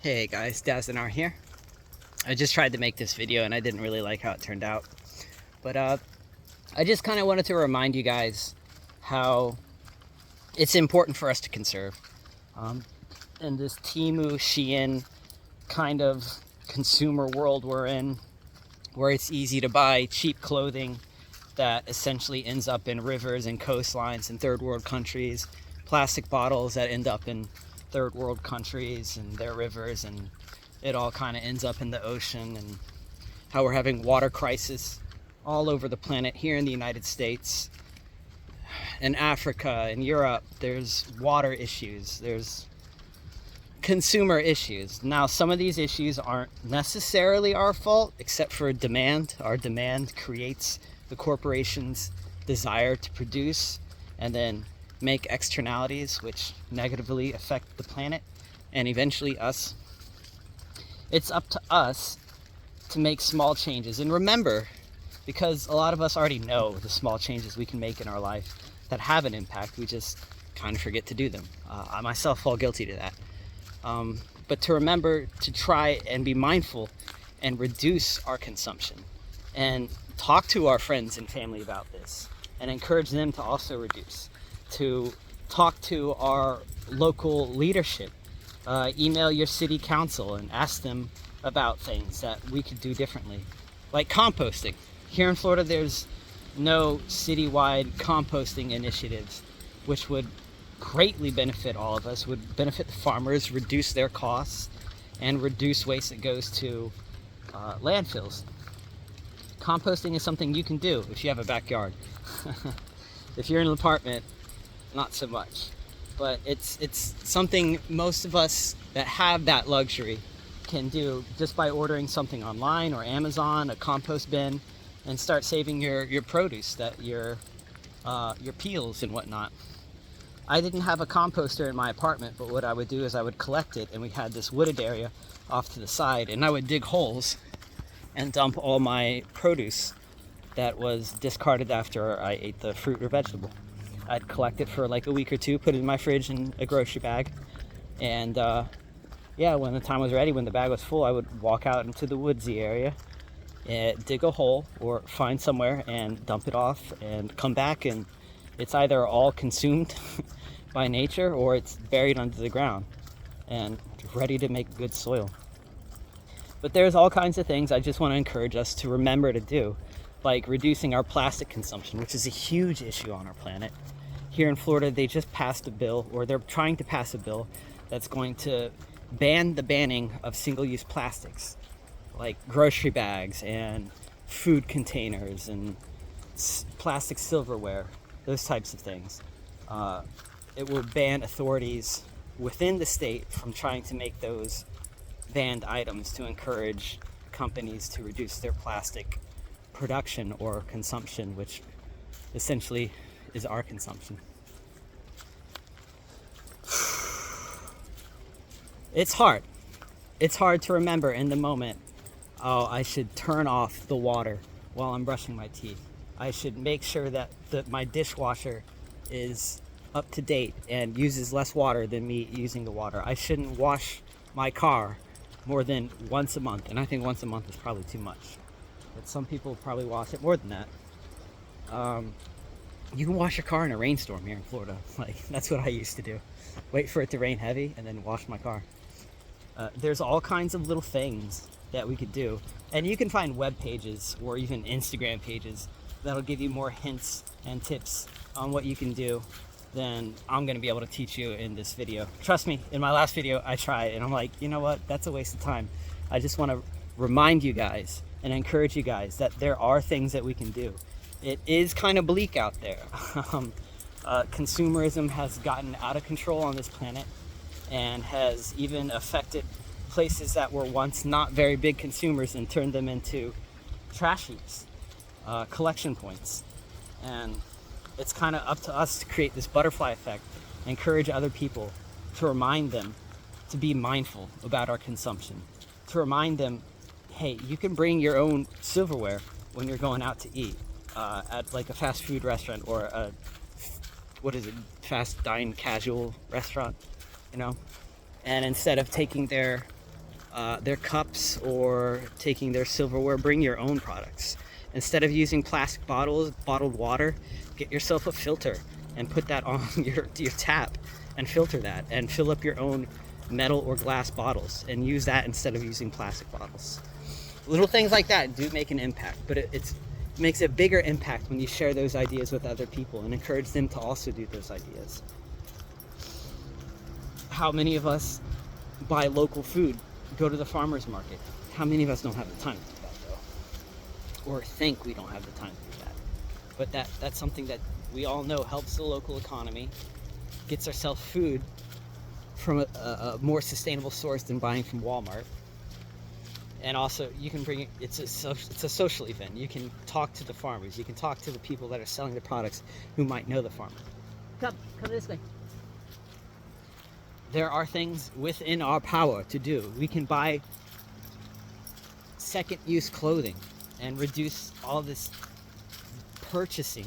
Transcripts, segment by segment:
Hey guys, Dazinar here. I just tried to make this video and I didn't really like how it turned out. But I just kind of wanted to remind you guys how it's important for us to conserve. In this Temu, Shein kind of consumer world we're in, where it's easy to buy cheap clothing that essentially ends up in rivers and coastlines in third world countries, plastic bottles that end up in third world countries and their rivers, and it all kind of ends up in the ocean, and how we're having water crisis all over the planet. Here in the United States, in Africa, in Europe, there's water issues, there's consumer issues. Now, some of these issues aren't necessarily our fault, except for demand. Our demand creates the corporation's desire to produce and then make externalities which negatively affect the planet and eventually us. It's up to us to make small changes. And remember, because a lot of us already know the small changes we can make in our life that have an impact, we just kind of forget to do them. I myself fall guilty to that. But to remember to try and be mindful and reduce our consumption, and talk to our friends and family about this and encourage them to also reduce, to talk to our local leadership, email your city council and ask them about things that we could do differently, like composting. Here in Florida, there's no citywide composting initiatives, which would greatly benefit all of us, would benefit the farmers, reduce their costs, and reduce waste that goes to landfills. Composting is something you can do if you have a backyard. If you're in an apartment, not so much. But it's something most of us that have that luxury can do just by ordering something online or Amazon, a compost bin, and start saving your produce, that your peels and whatnot. I didn't have a composter in my apartment, but what I would do is I would collect it, and we had this wooded area off to the side, and I would dig holes and dump all my produce that was discarded after I ate the fruit or vegetable. I'd collect it for like a week or two, put it in my fridge in a grocery bag, and when the time was ready, when the bag was full, I would walk out into the woodsy area and dig a hole or find somewhere and dump it off and come back, and it's either all consumed by nature or it's buried under the ground and ready to make good soil. But there's all kinds of things I just want to encourage us to remember to do, like reducing our plastic consumption, which is a huge issue on our planet. Here in Florida, they just passed a bill, or they're trying to pass a bill, that's going to ban the banning of single-use plastics, like grocery bags and food containers and plastic silverware, those types of things. It will ban authorities within the state from trying to make those banned items to encourage companies to reduce their plastic production or consumption, which essentially is our consumption. It's hard. It's hard to remember in the moment, oh, I should turn off the water while I'm brushing my teeth. I should make sure that my dishwasher is up to date and uses less water than me using the water. I shouldn't wash my car more than once a month, and I think once a month is probably too much. But some people probably wash it more than that. You can wash your car in a rainstorm here in Florida. Like, that's what I used to do. Wait for it to rain heavy and then wash my car. There's all kinds of little things that we could do. And you can find web pages or even Instagram pages that'll give you more hints and tips on what you can do than I'm going to be able to teach you in this video. Trust me, in my last video, I tried, and I'm like, you know what? That's a waste of time. I just want to remind you guys and encourage you guys that there are things that we can do. It is kind of bleak out there. Consumerism has gotten out of control on this planet and has even affected places that were once not very big consumers and turned them into trash heaps, collection points. And it's kind of up to us to create this butterfly effect, encourage other people, to remind them to be mindful about our consumption, to remind them, hey, you can bring your own silverware when you're going out to eat at like a fast food restaurant or a fast dine casual restaurant, and instead of taking their their cups or taking their silverware, bring your own products. Instead of using plastic bottles, bottled water, get yourself a filter and put that on your tap and filter that, and fill up your own metal or glass bottles and use that instead of using plastic bottles. Little things like that do make an impact, but it makes a bigger impact when you share those ideas with other people and encourage them to also do those ideas. How many of us buy local food, go to the farmer's market? How many of us don't have the time to do that, though? Or think we don't have the time to do that? But that's something that we all know helps the local economy, gets ourselves food from a more sustainable source than buying from Walmart. And also, you can bring it, it's a social event. You can talk to the farmers. You can talk to the people that are selling the products who might know the farmer. Come this way. There are things within our power to do. We can buy second-use clothing and reduce all this purchasing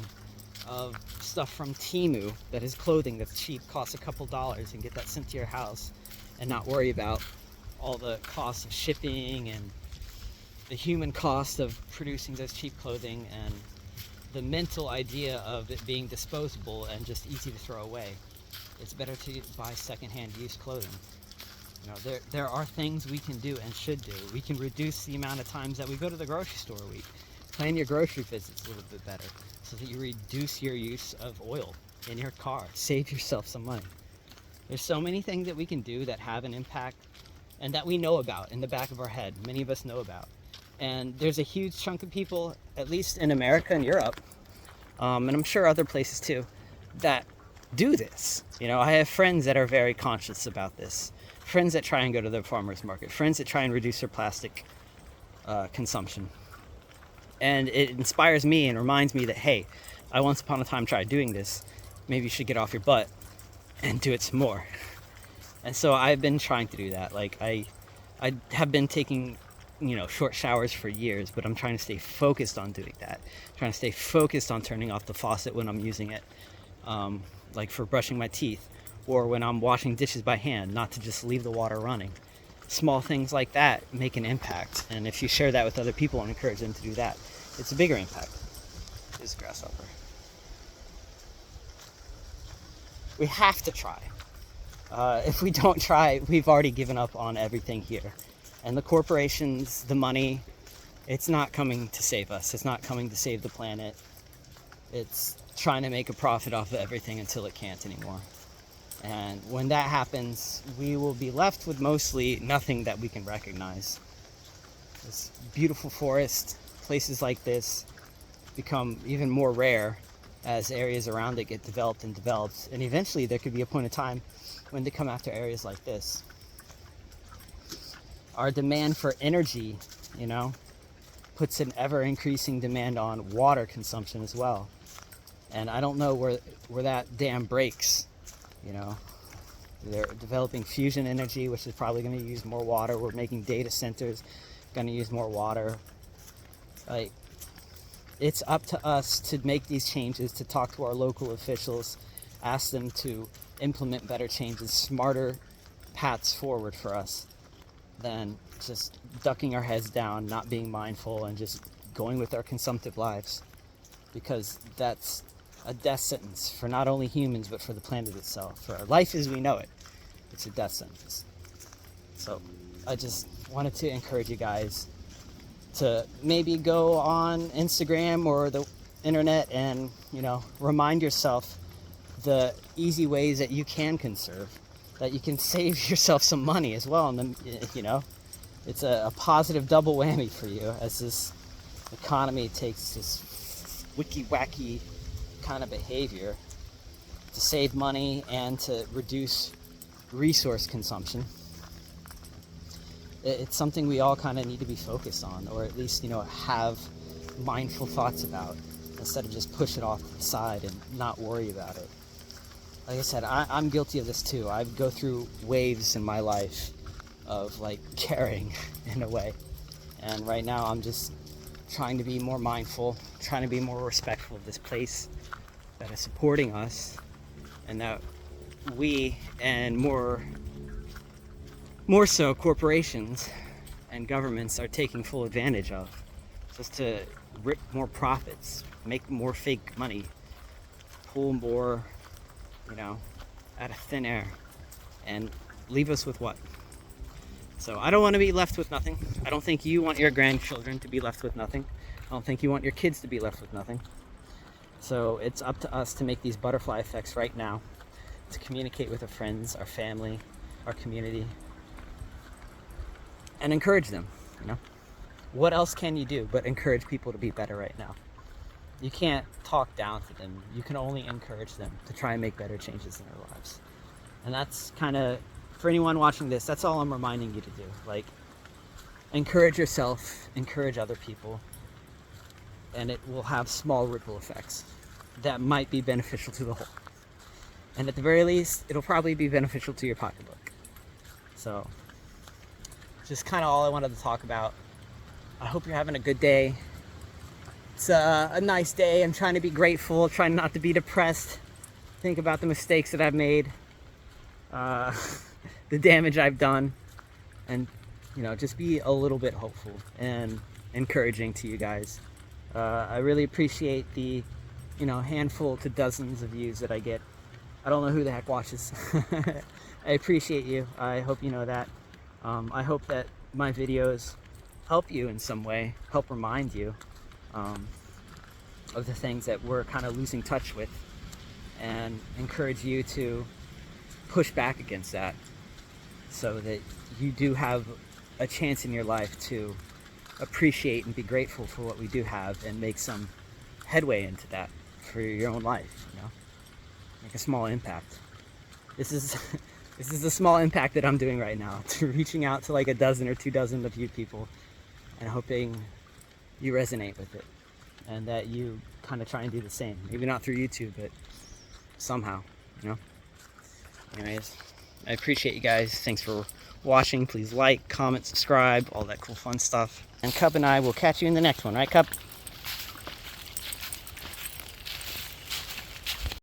of stuff from Temu that is clothing that's cheap, costs a couple dollars, and get that sent to your house and not worry about all the costs of shipping and the human cost of producing those cheap clothing and the mental idea of it being disposable and just easy to throw away. It's better to buy secondhand used clothing. You know, there are things we can do and should do. We can reduce the amount of times that we go to the grocery store a week. Plan your grocery visits a little bit better so that you reduce your use of oil in your car. Save yourself some money. There's so many things that we can do that have an impact and that we know about in the back of our head. Many of us know about. And there's a huge chunk of people, at least in America and Europe, and I'm sure other places too, that do this. You know, I have friends that are very conscious about this. Friends that try and go to the farmer's market. Friends that try and reduce their plastic consumption. And it inspires me and reminds me that, hey, I once upon a time tried doing this. Maybe you should get off your butt and do it some more. And so I've been trying to do that. Like I have been taking, you know, short showers for years, but I'm trying to stay focused on doing that. Trying to stay focused on turning off the faucet when I'm using it, like for brushing my teeth, or when I'm washing dishes by hand, not to just leave the water running. Small things like that make an impact, and if you share that with other people and encourage them to do that, it's a bigger impact. This grasshopper. We have to try. If we don't try, we've already given up on everything here. And the corporations, the money, it's not coming to save us. It's not coming to save the planet. It's trying to make a profit off of everything until it can't anymore. And when that happens, we will be left with mostly nothing that we can recognize. This beautiful forest, places like this become even more rare as areas around it get developed and developed. And eventually there could be a point in time when they come after areas like this. Our demand for energy, you know, puts an ever-increasing demand on water consumption as well. And I don't know where that dam breaks, you know. They're developing fusion energy, which is probably going to use more water. We're making data centers, going to use more water. Like, it's up to us to make these changes, to talk to our local officials, ask them to implement better changes, smarter paths forward for us than just ducking our heads down, not being mindful, and just going with our consumptive lives. Because that's a death sentence for not only humans, but for the planet itself. For our life as we know it, it's a death sentence. So I just wanted to encourage you guys to maybe go on Instagram or the internet and, you know, remind yourself the easy ways that you can conserve, that you can save yourself some money as well. And then, you know, it's a positive double whammy for you as this economy takes this wicky-wacky kind of behavior to save money and to reduce resource consumption. It's something we all kind of need to be focused on, or at least, you know, have mindful thoughts about, instead of just push it off to the side and not worry about it. Like I said, I'm guilty of this too. I go through waves in my life of like caring in a way. And right now I'm just trying to be more mindful, trying to be more respectful of this place that is supporting us, and that we, and more so corporations, and governments are taking full advantage of, just to rip more profits, make more fake money, pull more, you know, out of thin air, and leave us with what? So I don't want to be left with nothing. I don't think you want your grandchildren to be left with nothing. I don't think you want your kids to be left with nothing. So it's up to us to make these butterfly effects right now, to communicate with our friends, our family, our community, and encourage them, you know? What else can you do but encourage people to be better right now? You can't talk down to them. You can only encourage them to try and make better changes in their lives. And that's kind of, for anyone watching this, that's all I'm reminding you to do. Like, encourage yourself, encourage other people, and it will have small ripple effects that might be beneficial to the whole. And at the very least, it'll probably be beneficial to your pocketbook. So, just kind of all I wanted to talk about. I hope you're having a good day. It's a nice day. I'm trying to be grateful, trying not to be depressed. Think about the mistakes that I've made, the damage I've done, and, you know, just be a little bit hopeful and encouraging to you guys. I really appreciate the, you know, handful to dozens of views that I get. I don't know who the heck watches. I appreciate you. I hope you know that. I hope that my videos help you in some way, help remind you of the things that we're kind of losing touch with, and encourage you to push back against that, so that you do have a chance in your life to appreciate and be grateful for what we do have, and make some headway into that for your own life, you know? Make a small impact. This is the small impact that I'm doing right now, to reaching out to like a dozen or 2 dozen of you people, and hoping you resonate with it, and that you kind of try and do the same. Maybe not through YouTube, but somehow, you know? Anyways, I appreciate you guys. Thanks for watching. Please like, comment, subscribe, all that cool fun stuff. And Cup and I will catch you in the next one, right, Cup?